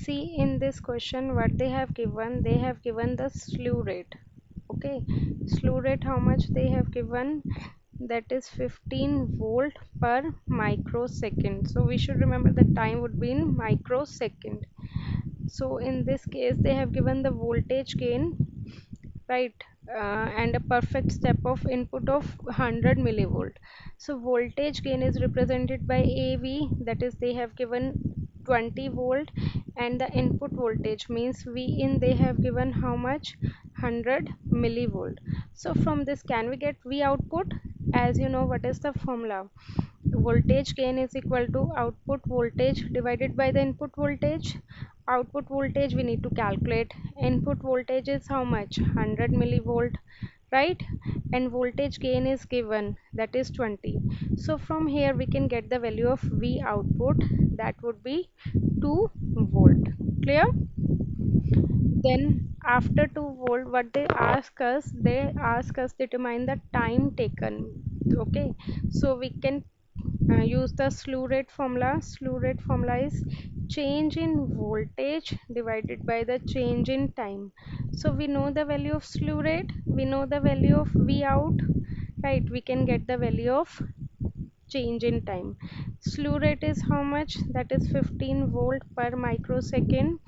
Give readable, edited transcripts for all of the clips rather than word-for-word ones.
See, in this question what they have given the slew rate. Okay, slew rate, how much they have given? That is 15 volt per microsecond. So we should remember the time would be in microsecond. So in this case they have given the voltage gain, right, and a perfect step of input of 100 millivolt. So voltage gain is represented by AV, that is they have given 20 volt, and the input voltage means V in, they have given how much? 100 millivolt. So from this can we get V output? As you know, what is the formula? Voltage gain is equal to output voltage divided by the input voltage. Output voltage we need to calculate. Input voltage is how much? 100 millivolt, right? And voltage gain is given, that is 20. So from here we can get the value of V output, that would be 2 volt. Clear? Then after 2 volt, what they ask us? They ask us determine the time taken. Okay, so we can use the slew rate formula. Slew rate formula is change in voltage divided by the change in time. So we know the value of slew rate, we know the value of V out, right? We can get the value of change in time. Slew rate is how much? That is 15 volt per microsecond.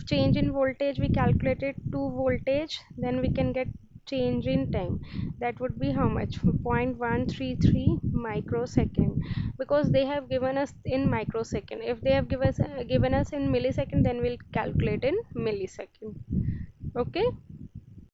Change in voltage, we calculated 2 voltage, then we can get change in time. That would be how much? 0.133 microsecond, because they have given us in microsecond. If they have given us in millisecond, then we'll calculate in millisecond. Okay.